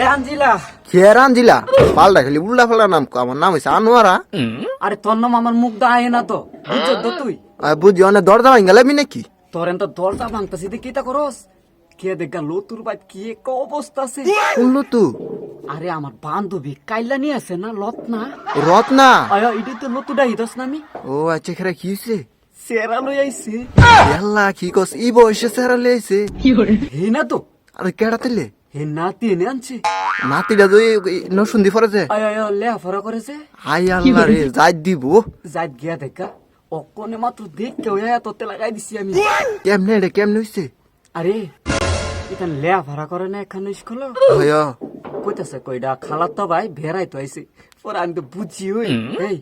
এ আঞ্জিলা খেরান জিলা পাল্টা খালি উল্টা ফাল্টা নাম কো। আমার নাম হইছে আনোয়ারা। আরে তোর নাম আমার মুখ দা আয় না তো বুঝছ তো তুই বুঝি অনেক দরজা ভাঙ্গা লাবি নাকি? তোর এত দরজা ভাঙতাছি দে কিতা করস কে দেখা লোতুর বাইত কি এক অবস্থা আছে। শুনলো তু আরে আমার বান্ধবী কাইলা নিয়ে আছে না লতনা রত্না? আয়া ইডি তো লতুডা হিদস না আমি ও আচ্ছা খেরা কি হইছে? সেরা লই আইছি আল্লাহ কি কস ই বয়সে সেরা লইছে? হে না তো আরে কেডা তেলে হে নাতি এনে আনছে নাতিটা তো নসুন্দি ফরেছে। আয় আয় লেয়া ফরা করেছে আই আল্লাহ রে যাই দিব। যাই গিয়া দেখা অকনে মাত্র দেখ কেউ তোতে লাগাই দিছি আমি। কেমনে রে কেমনে হইছে? আরে এখানে লেয়া ভাড়া করে না এখানে স্কুল হয় কইতাছে কইডা খালাত তো ভাই ভেড়াই তো আইছে পরে আমি তো বুঝি ওই এই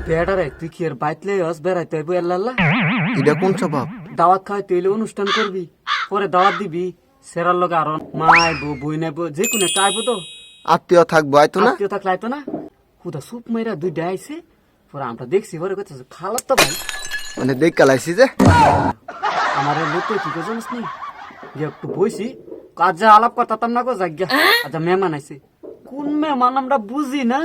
বেড়ারে তুই কি আর বাইতলে হস বেড়াইতে আইবো আল্লাহ এটা কোন স্বভাব? দাওয়াত খাওয়াই তুই এলে অনুষ্ঠান করবি পরে দাওয়াত দিবি সেরার লগে আরো মা আইবো বই নাইবো যে কোনো একটা আইবো তো আত্মীয় থাকবো আইতো না? আত্মীয় থাকলে আইতো না হুদা সুপ মাইরা দুইটা আইছে পরে আমরা দেখছি পরে কইতাছে খালাত তো ভাই মানে দেখ কালাইছি যে আমার লোক কি কো জানিস নি যে একটু বইছি কাজে আলাপ করতাম না গো জায়গা আচ্ছা মেহমান আইছে কোন মেহমান আমরা বুঝি না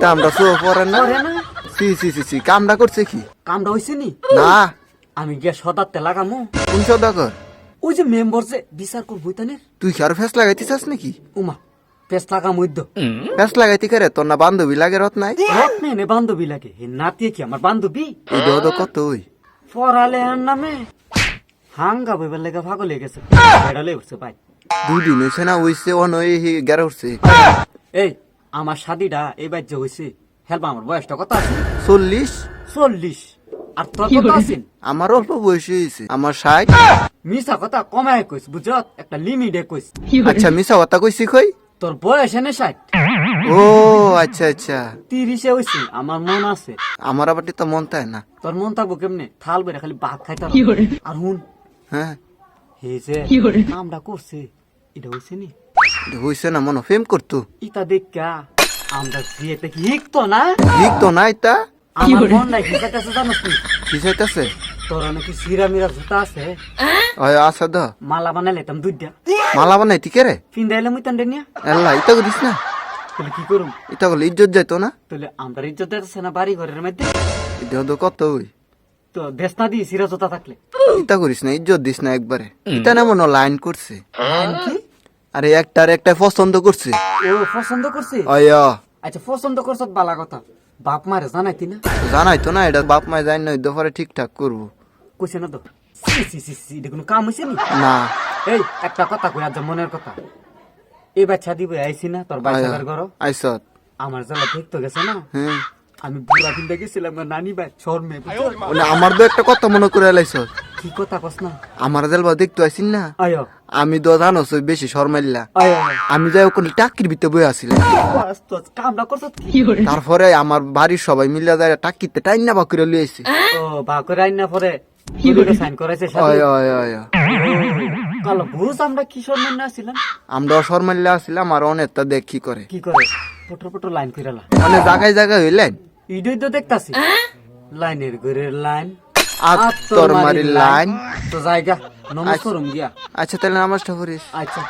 তা আমরা সো পরে না। করে না সি সি সি সি কামটা করছে কি? কামটা হইছে নি না আমি গিয়া সদাতে লাগামু কোন সদাকর? ওই যে মেম্বার যে বিচার করবো তানের তুই কি আর ফেস লাগাইতে চাস নাকি? উমা পেস লাগাম ওই তো ফেস লাগাইতে করে তোর না বান্ধবী লাগে রত নাই? রত নেই বান্ধবী লাগে হে নাতিয়ে কি আমার বান্ধবী এটা তো কত ওই পড়ালে আর নামে হাঙ্গা বইবার লেগে ভাগল হয়ে গেছে বেড়ালে উঠছে ভাই দুদিন হয়েছে না হইছে অনয় গেরা উঠছে। এই আমার শাদিটা এই বাজ্য হয়েছে হেলবা আমার বয়সটা কত আছে? 40। 40 আর তোর কত আছেন? আমার অল্প বয়স হয়েছে, আমার 60। মিশা কথা কমায় কইস বুঝত একটা লিমিটে কইস আচ্ছা মিশা কথা কইছি কই? তোর বয়স এনে 60 ও আচ্ছা আচ্ছা 30 হইছে আমার মন আছে আমার আবার তো মন তাই না। তোর মন থাকবো কেমনে থাল বেড়ে খালি ভাত খাইতে আর হুন হ্যাঁ হে যে কামটা করছে এটা হইছে নি এটা হইছে না মনে ফেম করতো ইটা দেখা আমরা বিয়েতে কি হিকতো না ঠিক তো নাই তা আমার মন নাই হিকাইতেছে জানোস তুই কি চাইতেছে? তোর নাকি সিরা মিরা জুতা আছে ওই আচ্ছা দ মালা বানাইলাম দুইটা মালা বানাই ঠিক রে ফিন্দাইলে মুই তান্ডে নিয়া আল্লাহ ইটা করিস না। তাহলে কি করুম এটা বলে ইজ্জত যাইতো না। তাহলে আমরা ইজ্জত দিতেছে না বাড়ি ঘরের মধ্যে এটা তো কত ওই তো দেশ না দিয়ে সিরা জুতা থাকলে ইটা করিস না ইজ্জত দিস না একবারে। এটা না মনে লাইন করছে। কি আরে একটার একটা পছন্দ করছে। ও পছন্দ করছে অয়া আচ্ছা পছন্দ করছ বালা কথা বাপ মারে জানাইতি না জানাই তো না এটা বাপ মায় জানি না দুপুরে ঠিকঠাক করবো কইছে না তো সি সি সি সি এটা কোনো কাম হইছে নি না। এই একটা কথা কই আজ মনের কথা এই বাচ্চা দিব আইছি না তোর বাচ্চার ঘর আইসত আমার জ্বালা দেখতে গেছে না হ্যাঁ আমি বুড়া ফিনতে গেছিলাম নানি ভাই শর্মে ওনে আমার তো একটা কথা মনে করে লাইছ। কি কথা কস না আমার জেলবা দেখতে আইছিন না আয় আমি তো জানোস ওই বেশি শর্মাইলা আয় আমি যাই ওখানে টাকির ভিতরে বই আসিলাম। কামটা করছ কি তারপরে আমার বাড়ির সবাই মিলে যায় টাকিতে টাইন না বাকুরে লই আইছে। ও বা করে আইন না পরে সাইন করাইছে ওই ওই ওই কালো বুঝ আমরা কি শর্মে না ছিলাম আমরা শর্মাইলা আসিলাম আর অনেকটা দেখ কি করে কি করে পটর পটর লাইন কইরালা অনেক জায়গায় জায়গায় হইলেন ইডই তো দেখতাছি লাইনের ঘরের লাইন আত্তর মারি লাইন। তো জায়গা নমস্কার গিয়া আচ্ছা তাহলে নামাজটা করিস। আচ্ছা